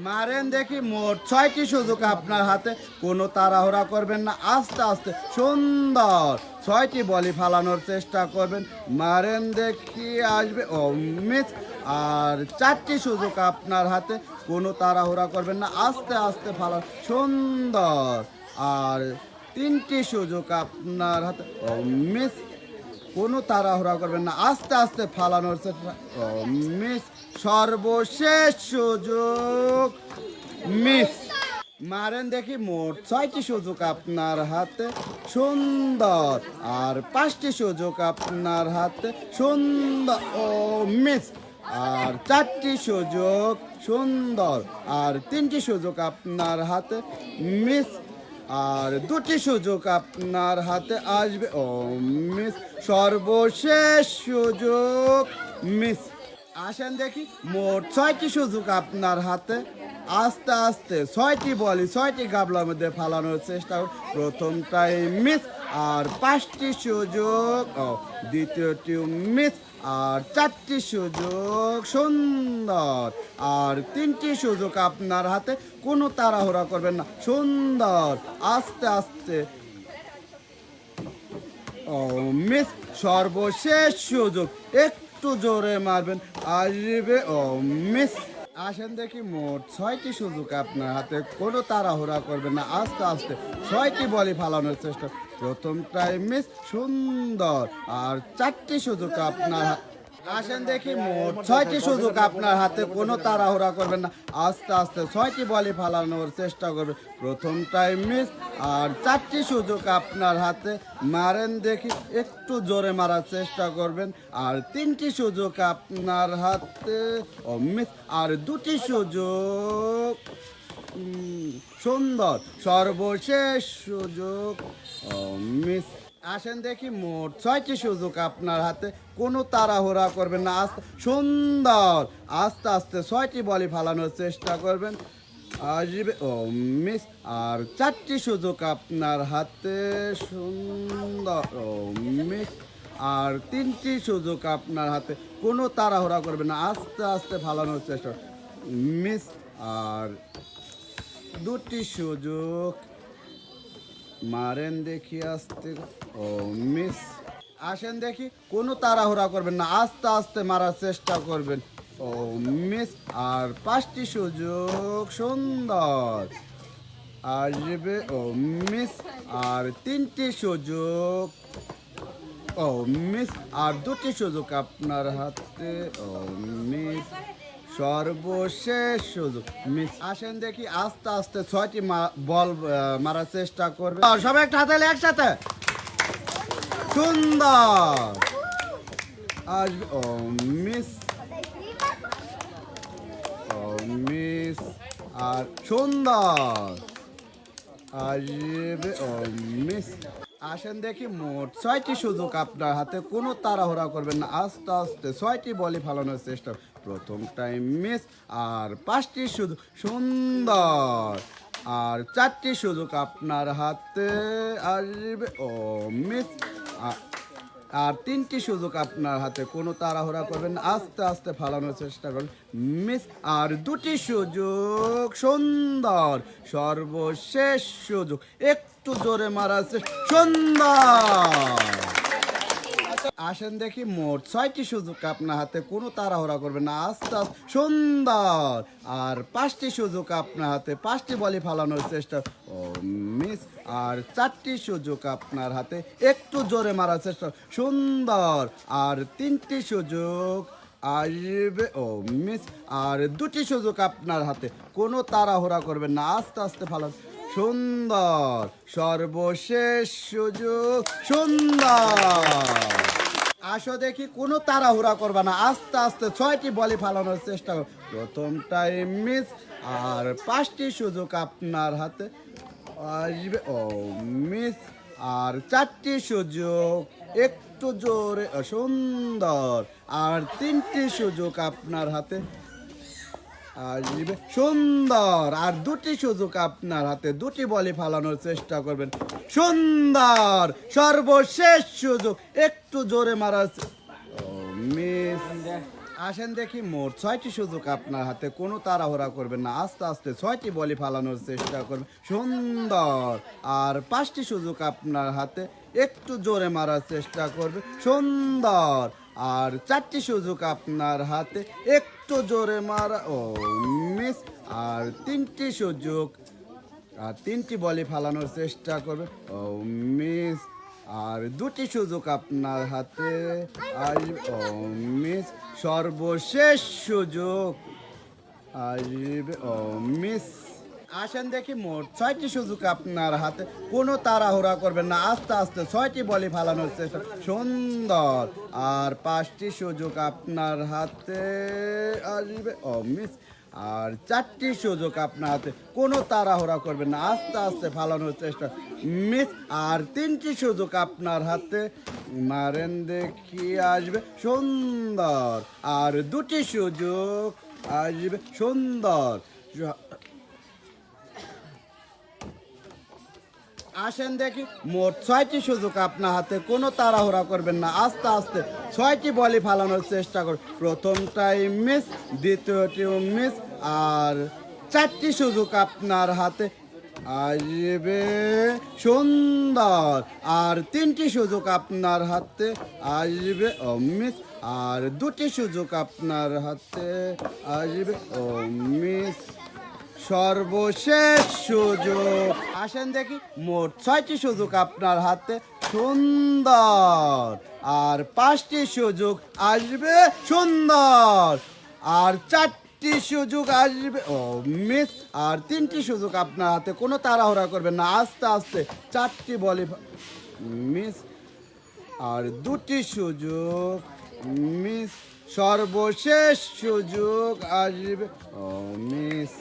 মারেন দেখি মোট 6টি সুযোগ আপনার হাতে, কোনো তাড়াহুড়া করবেন না, আস্তে আস্তে সুন্দর 6টি বলই ফালানোর চেষ্টা করবেন। মারেন দেখি আসবে ও মিস। আর 4টি সুযোগ আপনার হাতে, কোনো তাড়াহুড়া করবেন না, আস্তে আস্তে ফালান সুন্দর। আর 3টি সুযোগ আপনার হাতে ও মিস, কোনো তাড়াহুড়া করবেন না, আস্তে আস্তে ফালানোর চেষ্টা ও মিস। সর্বশেষ সুযোগ মিস। মারেন দেখি মোট 6টি সুযোগ আপনার হাতে, সুন্দর। আর 5টি সুযোগ আপনার হাতে, সুন্দর ও মিস। আর 4টি সুযোগ সুন্দর। আর 3টি সুযোগ আপনার হাতে মিস। আর 2টি সুযোগ আপনার হাতে আসবে ও মিস। সর্বশেষ সুযোগ মিস। আসেন দেখি মোট 6টি সুযোগ আপনার হাতে, আস্তে আস্তে 6টি বলি 6টি গাবলার মধ্যে ফালানোর চেষ্টা করুন। প্রথমটাই মিস। আর 5টি সুযোগ ও দ্বিতীয়টি মিস। আর 4টি সুযোগ সুন্দর। আর 3টি সুযোগ আপনার হাতে, কোনো তাড়াহুড়া করবেন না, সুন্দর আস্তে আস্তে ও মিস। সর্বশেষ সুযোগ, একটু জোরে মারবেন, আসবে ও মিস। আসেন দেখি মোট 6টি সুযোগ আপনার হাতে, কোনো তাড়াহুড়া করবেন না, আস্তে আস্তে 6টি বলই ফালানোর চেষ্টা। প্রথমটাই মিস, সুন্দর। আর 4টি সুযোগ আপনার আসেন দেখি মোট 6টি সুযোগ আপনার হাতে, কোনো তাড়াহুড়া করবেন না, আস্তে আস্তে 6টি বলই ফালানোর চেষ্টা করবেন। প্রথমটাই মিস। আর 4টি সুযোগ আপনার হাতে, মারেন দেখি, একটু জোরে মারার চেষ্টা করবেন। আর 3টি সুযোগ আপনার হাতে ও মিস। আর 2টি সুযোগ সুন্দর। সর্বশেষ সুযোগ ও মিস। আসেন দেখি মোট 6টি সুযোগ আপনার হাতে, কোনো তাড়াহুড়া করবেন না, আস্তে সুন্দর আস্তে আস্তে 6টি বলই ফালানোর চেষ্টা করবেন, আসবে ও মিস। আর 4টি সুযোগ আপনার হাতে, সুন্দর ও মিস। আর 3টি সুযোগ আপনার হাতে, কোনো তাড়াহুড়া করবেন না, আস্তে আস্তে ফালানোর চেষ্টা মিস। আর 2টি সুযোগ, মারেন দেখি আস্তে ও মিস। আসেন দেখি, কোনো তাড়াহুড়া করবেন না, আস্তে আস্তে মারার চেষ্টা করবেন ও মিস। আর 5টি সুযোগ সুন্দর, আসবে ও মিস। আর 3টি সুযোগ ও মিস। আর 2টি সুযোগ আপনার হাতে ও মিস। সর্বশেষ সুযোগ মিস। আসেন দেখি আস্তে আস্তে 6টি বল মারার চেষ্টা করবে। সবাই একটা হাতে একসাথে, সুন্দর, আসবে ও মিস ও মিস। আর সুন্দর, আসবে ও মিস। আসেন দেখি মোট 6টি সুযোগ আপনার হাতে, কোনো তাড়াহুড়া করবেন না, আস্তে আস্তে 6টি বলই ফালানোর চেষ্টা। প্রথম টাইম মিস। আর 5টি সুযোগ সুন্দর। আর 4টি সুযোগ আপনার হাতে, আসবে ও মিস। আর 3টি সুযোগ আপনার হাতে, কোনো তাড়াহুড়া করবেন না, আস্তে আস্তে ফালানোর চেষ্টা করুন, মিস। আর 2টি সুযোগ সুন্দর। সর্বশেষ সুযোগ, একটু জোরে মারা আছে, সুন্দর। আসেন দেখি মোট 6টি সুযোগ আপনার হাতে, কোনো তাড়াহুড়া করবেন না, আস্তে আস্তে সুন্দর। আর 5টি সুযোগ আপনার হাতে, 5টি বলই ফালানোর চেষ্টা ও মিস। আর 4টি সুযোগ আপনার হাতে, একটু জোরে মারার চেষ্টা, সুন্দর। আর 3টি সুযোগ, আসবে ও মিস। আর 2টি সুযোগ আপনার হাতে, কোনো তাড়াহুড়া করবেন না, আস্তে আস্তে ফালান, সুন্দর। সর্বশেষ সুযোগ সুন্দর। আসো দেখি, কোনো তাড়াহুড়া করবা না, আস্তে আস্তে 6টি বলই ফালানোর চেষ্টা করো। প্রথমটাই মিস। আর 5টি সুযোগ আপনার হাতে, আসবে ও মিস। আর 4টি সুযোগ, একটু জোরে, সুন্দর। আর 3টি সুযোগ আপনার হাতে, আসবে সুন্দর। আর 2টি সুযোগ আপনার হাতে, 2টি বলই ফালানোর চেষ্টা করবেন, সুন্দর। সর্বশেষ সুযোগ, একটু জোরে মারা ও মিস। আসেন দেখি মোট 6টি সুযোগ আপনার হাতে, কোনো তাড়াহুড়া করবেন না, আস্তে আস্তে 6টি বলি ফালানোর চেষ্টা করবেন, সুন্দর। আর 5টি সুযোগ আপনার হাতে, একটু জোরে মারার চেষ্টা করবে, সুন্দর। আর 4টি সুযোগ আপনার হাতে, একটু জোরে মারা, ও মিস। আর 3টি সুযোগ, আর 3টি বলি ফালানোর চেষ্টা করবে, ও মিস। আর 2টি সুযোগ আপনার হাতে, আসবে, ও মিস। সর্বশেষ সুযোগ আসবে, ও মিস। আসেন দেখি মোট 6টি সুযোগ আপনার হাতে, কোনো তাড়াহুড়া করবেন না, আস্তে আস্তে 6টি বলি ফালানোর চেষ্টা, সুন্দর। আর 5টি সুযোগ আপনার হাতে আসবে, ও মিস। আর 4টি সুযোগ আপনার হাতে, কোনো তাড়াহুড়া করবেন না, আস্তে আস্তে ফালানোর চেষ্টা, মিস। আর 3টি সুযোগ আপনার হাতে, মারেন দেখি, আসবে, সুন্দর। আর 2টি সুযোগ আসবে, সুন্দর। আসেন দেখি মোট 6টি সুযোগ আপনার হাতে, কোনো তাড়াহুড়া করবেন না, আস্তে আস্তে 6টি বলি ফালানোর চেষ্টা করুন। প্রথমটাই মিস, দ্বিতীয়টিও মিস। আর 4টি সুযোগ আপনার হাতে আসবে, সুন্দর। আর 3টি সুযোগ আপনার হাতে আসবে, ও মিস। আর 2টি সুযোগ আপনার হাতে আসবে, ও মিস। সর্বশেষ সুযোগ। আসেন দেখি মোট 6টি সুযোগ আপনার হাতে, সুন্দর। আর 5টি সুযোগ আসবে, সুন্দর। আর 4টি সুযোগ আসবে, ও মিস। আর 3টি সুযোগ আপনার হাতে, কোনো তাড়াহুড়া করবেন না, আস্তে আস্তে 4টি বলি মিস। আর 2টি সুযোগ মিস। সর্বশেষ সুযোগ আসবে, ও মিস।